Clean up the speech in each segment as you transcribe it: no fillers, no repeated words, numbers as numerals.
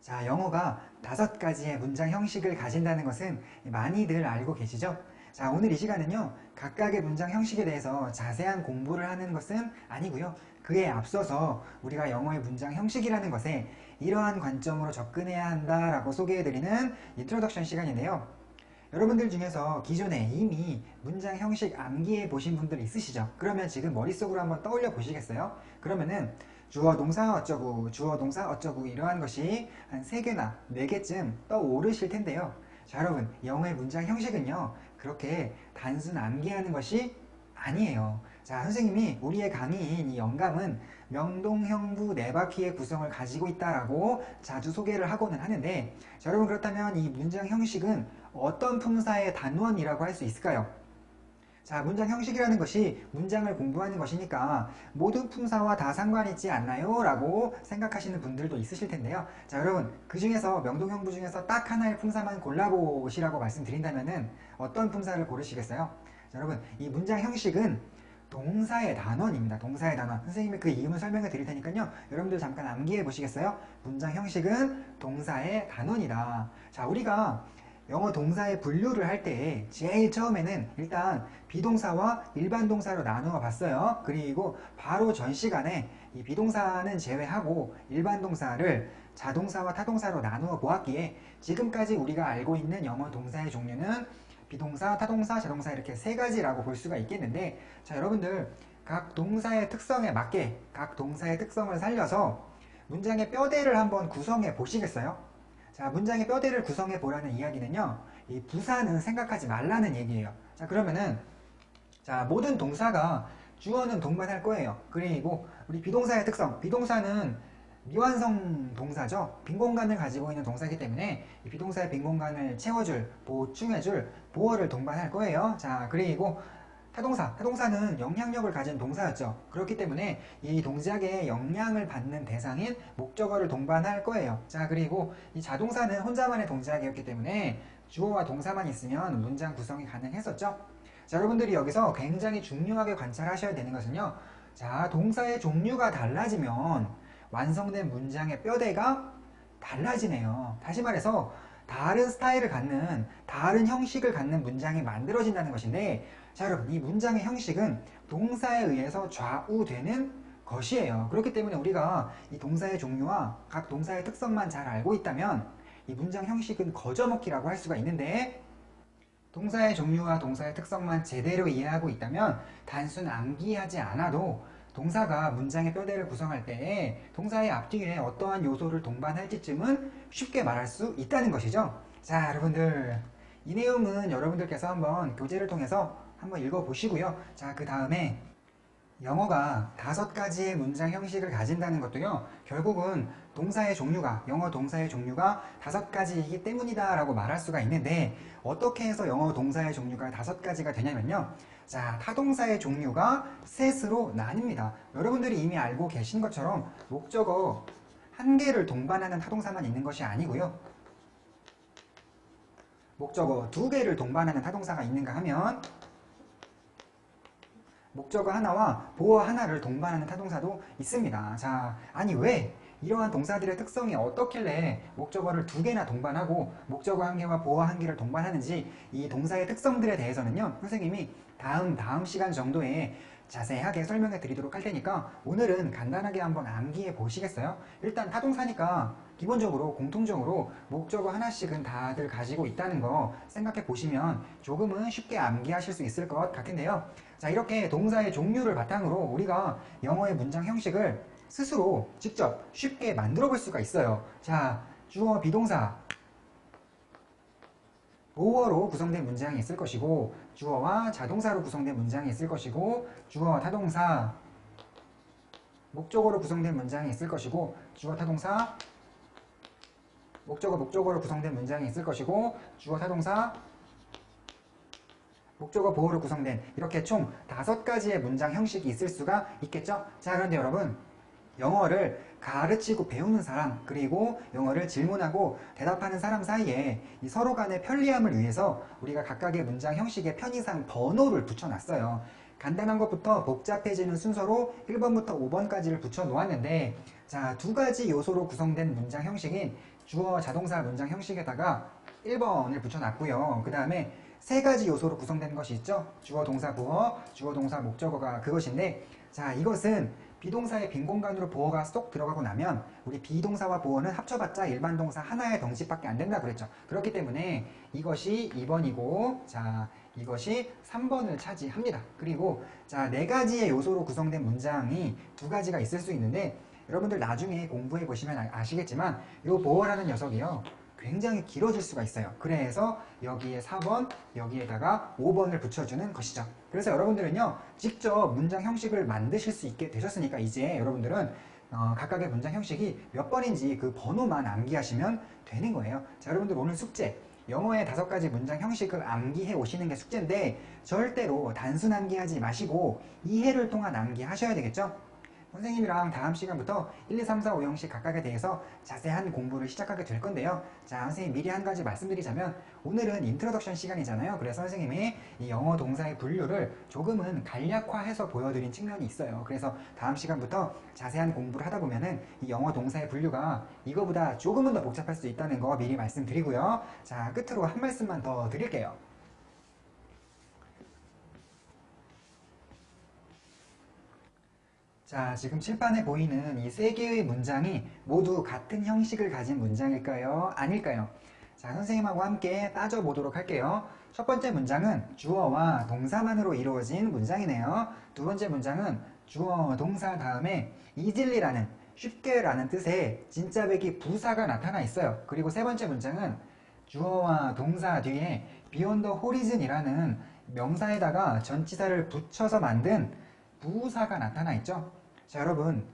자, 영어가 5가지의 문장 형식을 가진다는 것은 많이들 알고 계시죠? 자, 오늘 이 시간은요, 각각의 문장 형식에 대해서 자세한 공부를 하는 것은 아니고요. 그에 앞서서 우리가 영어의 문장 형식이라는 것에 이러한 관점으로 접근해야 한다라고 소개해드리는 인트로덕션 시간인데요. 여러분들 중에서 기존에 이미 문장 형식 암기해 보신 분들 있으시죠? 그러면 지금 머릿속으로 한번 떠올려 보시겠어요? 그러면은 주어 동사 어쩌고 주어 동사 어쩌고 이러한 것이 한 3개나 4개쯤 떠오르실 텐데요. 자, 여러분, 영어의 문장 형식은요, 그렇게 단순 암기하는 것이 아니에요. 자, 선생님이 우리의 강의인 이 영감은 명동형부 4바퀴의 구성을 가지고 있다라고 자주 소개를 하고는 하는데, 자, 여러분, 그렇다면 이 문장 형식은 어떤 품사의 단원이라고 할 수 있을까요? 자, 문장 형식이라는 것이 문장을 공부하는 것이니까 모든 품사와 다 상관 있지 않나요? 라고 생각하시는 분들도 있으실 텐데요. 자, 여러분, 그 중에서 명동형부 중에서 딱 하나의 품사만 골라보시라고 말씀드린다면은 어떤 품사를 고르시겠어요? 자, 여러분, 이 문장 형식은 동사의 단원입니다. 동사의 단원. 선생님이 그 이름을 설명해 드릴 테니까요. 여러분들 잠깐 암기해 보시겠어요? 문장 형식은 동사의 단원이다. 자, 우리가 영어 동사의 분류를 할 때 제일 처음에는 일단 비동사와 일반 동사로 나누어 봤어요. 그리고 바로 전 시간에 이 비동사는 제외하고 일반 동사를 자동사와 타동사로 나누어 보았기에 지금까지 우리가 알고 있는 영어 동사의 종류는 비동사, 타동사, 자동사 이렇게 3가지라고 볼 수가 있겠는데, 자, 여러분들 각 동사의 특성에 맞게 각 동사의 특성을 살려서 문장의 뼈대를 한번 구성해 보시겠어요? 자, 문장의 뼈대를 구성해 보라는 이야기는요, 이 부사는 생각하지 말라는 얘기예요. 자, 그러면은 자, 모든 동사가 주어는 동반할 거예요. 그리고 우리 비동사의 특성, 비동사는 미완성 동사죠. 빈 공간을 가지고 있는 동사이기 때문에 이 비동사의 빈 공간을 채워줄, 보충해줄 보어를 동반할 거예요. 자, 그리고 타동사, 타동사는 영향력을 가진 동사였죠. 그렇기 때문에 이 동작에 영향을 받는 대상인 목적어를 동반할 거예요. 자, 그리고 이 자동사는 혼자만의 동작이었기 때문에 주어와 동사만 있으면 문장 구성이 가능했었죠. 자, 여러분들이 여기서 굉장히 중요하게 관찰하셔야 되는 것은요, 자, 동사의 종류가 달라지면 완성된 문장의 뼈대가 달라지네요. 다시 말해서 다른 스타일을 갖는, 다른 형식을 갖는 문장이 만들어진다는 것인데, 자, 여러분, 이 문장의 형식은 동사에 의해서 좌우되는 것이에요. 그렇기 때문에 우리가 이 동사의 종류와 각 동사의 특성만 잘 알고 있다면 이 문장 형식은 거저먹기라고 할 수가 있는데, 동사의 종류와 동사의 특성만 제대로 이해하고 있다면 단순 암기하지 않아도 동사가 문장의 뼈대를 구성할 때 동사의 앞뒤에 어떠한 요소를 동반할지쯤은 쉽게 말할 수 있다는 것이죠. 자, 여러분들, 이 내용은 여러분들께서 한번 교재를 통해서 한번 읽어보시고요. 자, 그 다음에 영어가 5가지의 문장 형식을 가진다는 것도요, 결국은 동사의 종류가, 영어 동사의 종류가 5가지이기 때문이다 라고 말할 수가 있는데, 어떻게 해서 영어 동사의 종류가 5가지가 되냐면요, 자, 타동사의 종류가 셋으로 나뉩니다. 여러분들이 이미 알고 계신 것처럼 목적어 1개를 동반하는 타동사만 있는 것이 아니고요, 목적어 2개를 동반하는 타동사가 있는가 하면 목적어 하나와 보어 하나를 동반하는 타동사도 있습니다. 자, 아니 왜 이러한 동사들의 특성이 어떻길래 목적어를 2개나 동반하고 목적어 1개와 보어 1개를 동반하는지, 이 동사의 특성들에 대해서는요, 선생님이 다음 시간 정도에 자세하게 설명해 드리도록 할 테니까 오늘은 간단하게 한번 암기해 보시겠어요? 일단 타동사니까 기본적으로 공통적으로 목적어 하나씩은 다들 가지고 있다는 거 생각해 보시면 조금은 쉽게 암기하실 수 있을 것 같은데요. 자, 이렇게 동사의 종류를 바탕으로 우리가 영어의 문장 형식을 스스로 직접 쉽게 만들어 볼 수가 있어요. 자, 주어 비동사 보어로 구성된 문장이 있을 것이고, 주어와 자동사로 구성된 문장이 있을 것이고, 주어 타동사 목적어로 구성된 문장이 있을 것이고, 주어 타동사 목적어로 구성된 문장이 있을 것이고, 주어 타동사 목적어 보어로 구성된, 이렇게 총 5가지의 문장 형식이 있을 수가 있겠죠. 자, 그런데 여러분, 영어를 가르치고 배우는 사람, 그리고 영어를 질문하고 대답하는 사람 사이에 이 서로 간의 편리함을 위해서 우리가 각각의 문장 형식에 편의상 번호를 붙여놨어요. 간단한 것부터 복잡해지는 순서로 1번부터 5번까지를 붙여 놓았는데, 자, 두 가지 요소로 구성된 문장 형식인 주어 자동사 문장 형식에다가 1번을 붙여놨고요. 그 다음에 세 가지 요소로 구성된 것이 있죠. 주어, 동사, 보어, 주어, 동사, 목적어가 그것인데, 자, 이것은 비동사의 빈 공간으로 보어가 쏙 들어가고 나면 우리 비동사와 보어는 합쳐봤자 일반 동사 하나의 덩치밖에 안 된다 그랬죠. 그렇기 때문에 이것이 2번이고, 자, 이것이 3번을 차지합니다. 그리고 자, 네 가지의 요소로 구성된 문장이 두 가지가 있을 수 있는데, 여러분들 나중에 공부해 보시면 아시겠지만 이 보어라는 녀석이요, 굉장히 길어질 수가 있어요. 그래서 여기에 4번, 여기에다가 5번을 붙여주는 것이죠. 그래서 여러분들은요, 직접 문장 형식을 만드실 수 있게 되셨으니까 이제 여러분들은 각각의 문장 형식이 몇 번인지 그 번호만 암기하시면 되는 거예요. 자, 여러분들 오늘 숙제, 영어의 5가지 문장 형식을 암기해 오시는 게 숙제인데 절대로 단순 암기하지 마시고 이해를 통한 암기하셔야 되겠죠? 선생님이랑 다음 시간부터 1, 2, 3, 4, 5형식 각각에 대해서 자세한 공부를 시작하게 될 건데요. 자, 선생님 미리 한 가지 말씀드리자면 오늘은 인트로덕션 시간이잖아요. 그래서 선생님이 이 영어 동사의 분류를 조금은 간략화해서 보여드린 측면이 있어요. 그래서 다음 시간부터 자세한 공부를 하다 보면은 이 영어 동사의 분류가 이거보다 조금은 더 복잡할 수 있다는 거 미리 말씀드리고요. 자, 끝으로 한 말씀만 더 드릴게요. 자, 지금 칠판에 보이는 이 세 개의 문장이 모두 같은 형식을 가진 문장일까요? 아닐까요? 자, 선생님하고 함께 따져보도록 할게요. 첫 번째 문장은 주어와 동사만으로 이루어진 문장이네요. 두 번째 문장은 주어, 동사 다음에 easily라는, 쉽게라는 뜻의 진짜배기 부사가 나타나 있어요. 그리고 세 번째 문장은 주어와 동사 뒤에 beyond the horizon이라는 명사에다가 전치사를 붙여서 만든 부사가 나타나 있죠. 자, 여러분,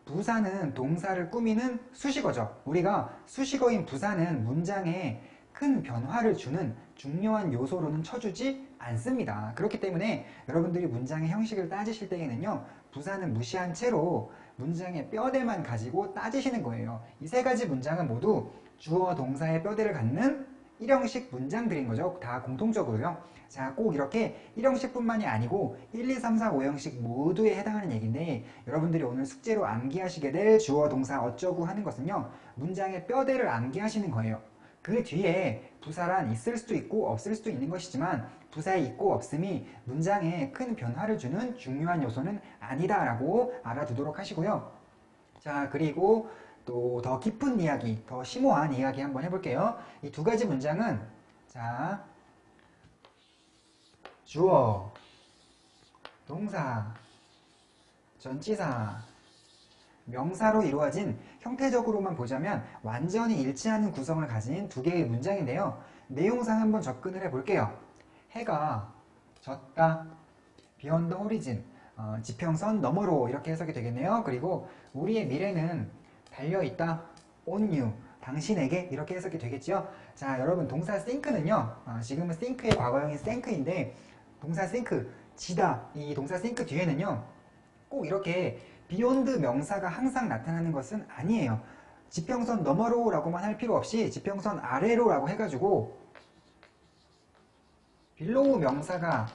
부사는 동사를 꾸미는 수식어죠. 우리가 수식어인 부사는 문장에 큰 변화를 주는 중요한 요소로는 쳐주지 않습니다. 그렇기 때문에 여러분들이 문장의 형식을 따지실 때에는요, 부사는 무시한 채로 문장의 뼈대만 가지고 따지시는 거예요. 이 세 가지 문장은 모두 주어, 동사의 뼈대를 갖는 1형식 문장들인 거죠. 다 공통적으로요. 자, 꼭 이렇게 1형식뿐만이 아니고 1, 2, 3, 4, 5형식 모두에 해당하는 얘기인데, 여러분들이 오늘 숙제로 암기하시게 될 주어, 동사 어쩌고 하는 것은요, 문장의 뼈대를 암기하시는 거예요. 그 뒤에 부사란 있을 수도 있고 없을 수도 있는 것이지만 부사의 있고 없음이 문장에 큰 변화를 주는 중요한 요소는 아니다라고 알아두도록 하시고요. 자, 그리고 또 더 깊은 이야기, 더 심오한 이야기 한번 해볼게요. 이 두 가지 문장은, 자, 주어, 동사, 전치사, 명사로 이루어진, 형태적으로만 보자면 완전히 일치하는 구성을 가진 두 개의 문장인데요. 내용상 한번 접근을 해볼게요. 해가 졌다, beyond the horizon, 지평선 너머로, 이렇게 해석이 되겠네요. 그리고 우리의 미래는 달려있다, on you, 당신에게, 이렇게 해석이 되겠죠. 자, 여러분, 동사 think는요, 지금은 think의 과거형인 think인데 동사 think, 지다, 이 동사 think 뒤에는요, 꼭 이렇게 beyond 명사가 항상 나타나는 것은 아니에요. 지평선 너머로 라고만 할 필요 없이 지평선 아래로 라고 해가지고 below 명사가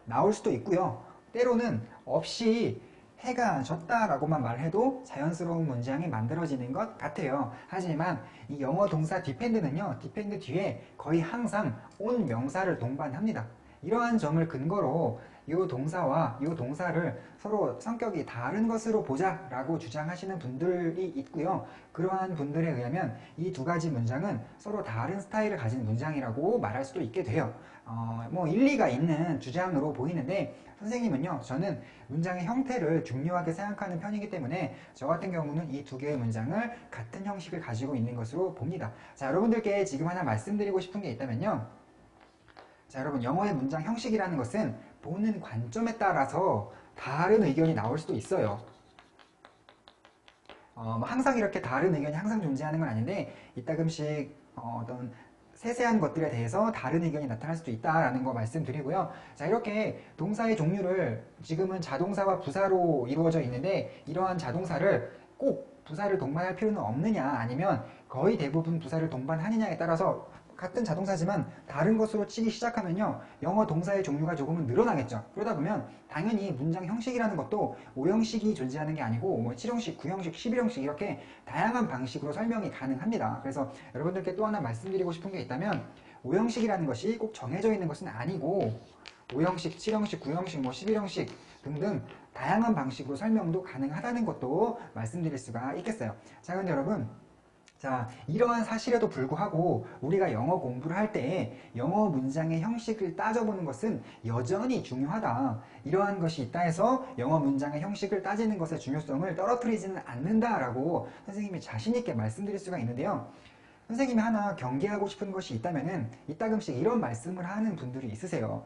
나올 수도 있고요. 때로는 없이 해가 졌다 라고만 말해도 자연스러운 문장이 만들어지는 것 같아요. 하지만 이 영어 동사 depend는요, depend 뒤에 거의 항상 on 명사를 동반합니다. 이러한 점을 근거로 이 동사와 이 동사를 서로 성격이 다른 것으로 보자 라고 주장하시는 분들이 있고요. 그러한 분들에 의하면 이 두 가지 문장은 서로 다른 스타일을 가진 문장이라고 말할 수도 있게 돼요. 뭐 일리가 있는 주장으로 보이는데, 선생님은요, 저는 문장의 형태를 중요하게 생각하는 편이기 때문에 저 같은 경우는 이 두 개의 문장을 같은 형식을 가지고 있는 것으로 봅니다. 자, 여러분들께 지금 하나 말씀드리고 싶은 게 있다면요, 자, 여러분, 영어의 문장 형식이라는 것은 보는 관점에 따라서 다른 의견이 나올 수도 있어요. 항상 이렇게 다른 의견이 항상 존재하는 건 아닌데 이따금씩 어떤 세세한 것들에 대해서 다른 의견이 나타날 수도 있다라는 거 말씀드리고요. 자, 이렇게 동사의 종류를 지금은 자동사와 부사로 이루어져 있는데, 이러한 자동사를 꼭 부사를 동반할 필요는 없느냐, 아니면 거의 대부분 부사를 동반하느냐에 따라서 같은 자동사지만 다른 것으로 치기 시작하면요, 영어 동사의 종류가 조금은 늘어나겠죠. 그러다 보면 당연히 문장 형식이라는 것도 5형식이 존재하는 게 아니고 뭐 7형식, 9형식, 11형식 이렇게 다양한 방식으로 설명이 가능합니다. 그래서 여러분들께 또 하나 말씀드리고 싶은 게 있다면 5형식이라는 것이 꼭 정해져 있는 것은 아니고 5형식, 7형식, 9형식, 뭐 11형식 등등 다양한 방식으로 설명도 가능하다는 것도 말씀드릴 수가 있겠어요. 자, 그런데 여러분, 자, 이러한 사실에도 불구하고 우리가 영어 공부를 할 때 영어 문장의 형식을 따져보는 것은 여전히 중요하다. 이러한 것이 있다 해서 영어 문장의 형식을 따지는 것의 중요성을 떨어뜨리지는 않는다라고 선생님이 자신 있게 말씀드릴 수가 있는데요. 선생님이 하나 경계하고 싶은 것이 있다면은 이따금씩 이런 말씀을 하는 분들이 있으세요.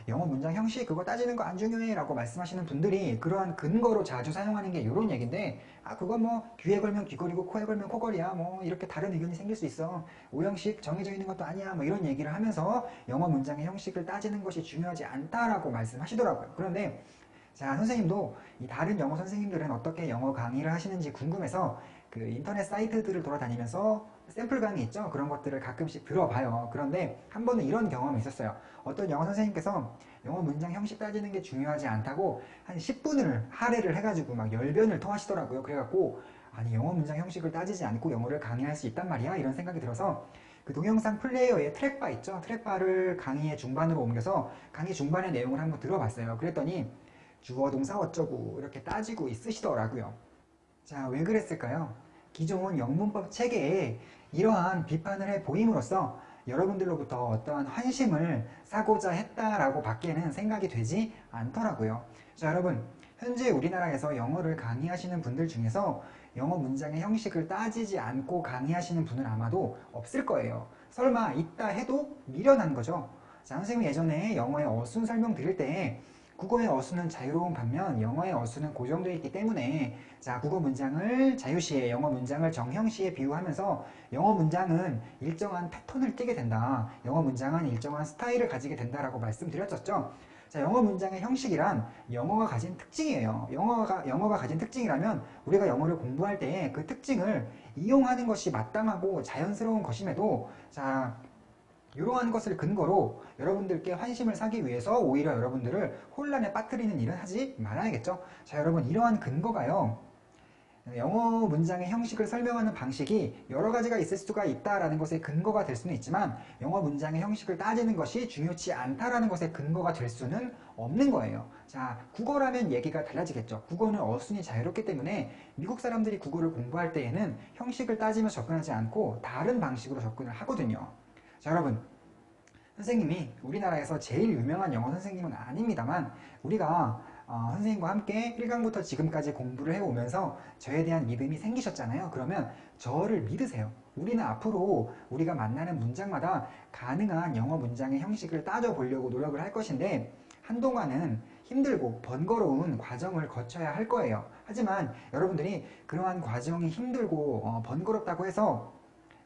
영어 문장 형식 그거 따지는 거 안 중요해 라고 말씀하시는 분들이 그러한 근거로 자주 사용하는 게 이런 얘기인데, 그거 뭐 귀에 걸면 귀걸이고 코에 걸면 코걸이야, 뭐 이렇게 다른 의견이 생길 수 있어, 5형식 정해져 있는 것도 아니야, 뭐 이런 얘기를 하면서 영어 문장의 형식을 따지는 것이 중요하지 않다라고 말씀하시더라고요. 그런데 자, 선생님도 이 다른 영어 선생님들은 어떻게 영어 강의를 하시는지 궁금해서 그 인터넷 사이트들을 돌아다니면서 샘플 강의 있죠? 그런 것들을 가끔씩 들어봐요. 그런데 한 번은 이런 경험이 있었어요. 어떤 영어 선생님께서 영어 문장 형식 따지는 게 중요하지 않다고 한 10분을 할애를 해가지고 막 열변을 토하시더라고요. 그래갖고 아니, 영어 문장 형식을 따지지 않고 영어를 강의할 수 있단 말이야? 이런 생각이 들어서 그 동영상 플레이어에 트랙바 있죠? 트랙바를 강의의 중반으로 옮겨서 강의 중반의 내용을 한번 들어봤어요. 그랬더니 주어 동사 어쩌고 이렇게 따지고 있으시더라고요. 자, 왜 그랬을까요? 기존 영문법 체계에 이러한 비판을 해 보임으로써 여러분들로부터 어떠한 환심을 사고자 했다라고 밖에는 생각이 되지 않더라고요. 자, 여러분, 현재 우리나라에서 영어를 강의하시는 분들 중에서 영어 문장의 형식을 따지지 않고 강의하시는 분은 아마도 없을 거예요. 설마 있다 해도 미련한 거죠. 자, 선생님이 예전에 영어의 어순 설명 드릴 때 국어의 어순은 자유로운 반면 영어의 어순은 고정되어 있기 때문에, 자, 국어 문장을 자유시에, 영어 문장을 정형시에 비유하면서 영어 문장은 일정한 패턴을 띠게 된다, 영어 문장은 일정한 스타일을 가지게 된다라고 말씀드렸었죠. 자, 영어 문장의 형식이란 영어가 가진 특징이에요. 영어가 가진 특징이라면 우리가 영어를 공부할 때 그 특징을 이용하는 것이 마땅하고 자연스러운 것임에도, 자, 이러한 것을 근거로 여러분들께 환심을 사기 위해서 오히려 여러분들을 혼란에 빠뜨리는 일은 하지 말아야겠죠. 자, 여러분, 이러한 근거가요, 영어 문장의 형식을 설명하는 방식이 여러 가지가 있을 수가 있다라는 것의 근거가 될 수는 있지만 영어 문장의 형식을 따지는 것이 중요치 않다라는 것의 근거가 될 수는 없는 거예요. 자, 국어라면 얘기가 달라지겠죠. 국어는 어순이 자유롭기 때문에 미국 사람들이 국어를 공부할 때에는 형식을 따지며 접근하지 않고 다른 방식으로 접근을 하거든요. 자, 여러분, 선생님이 우리나라에서 제일 유명한 영어 선생님은 아닙니다만 우리가 선생님과 함께 1강부터 지금까지 공부를 해오면서 저에 대한 믿음이 생기셨잖아요. 그러면 저를 믿으세요. 우리는 앞으로 우리가 만나는 문장마다 가능한 영어 문장의 형식을 따져보려고 노력을 할 것인데, 한동안은 힘들고 번거로운 과정을 거쳐야 할 거예요. 하지만 여러분들이 그러한 과정이 힘들고 번거롭다고 해서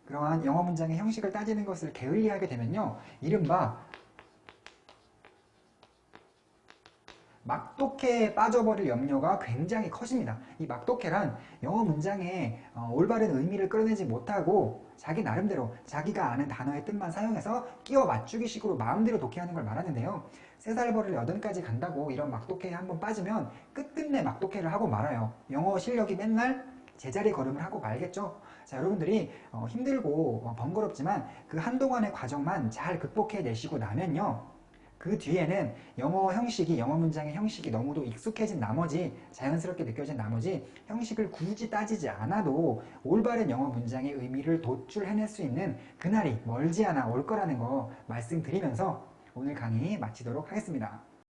그러한 영어 문장의 형식을 따지는 것을 게을리하게 되면요, 이른바 막독해에 빠져버릴 염려가 굉장히 커집니다. 이 막독해란 영어 문장의 올바른 의미를 끌어내지 못하고 자기 나름대로 자기가 아는 단어의 뜻만 사용해서 끼워 맞추기 식으로 마음대로 독해하는 걸 말하는데요. 3살 버릴 80까지 간다고 이런 막독해에 한번 빠지면 끝끝내 막독해를 하고 말아요. 영어 실력이 맨날 제자리 걸음을 하고 말겠죠. 자, 여러분들이 힘들고 번거롭지만 그 한동안의 과정만 잘 극복해내시고 나면요, 그 뒤에는 영어 문장의 형식이 너무도 익숙해진 나머지, 자연스럽게 느껴진 나머지 형식을 굳이 따지지 않아도 올바른 영어 문장의 의미를 도출해낼 수 있는 그날이 멀지 않아 올 거라는 거 말씀드리면서 오늘 강의 마치도록 하겠습니다.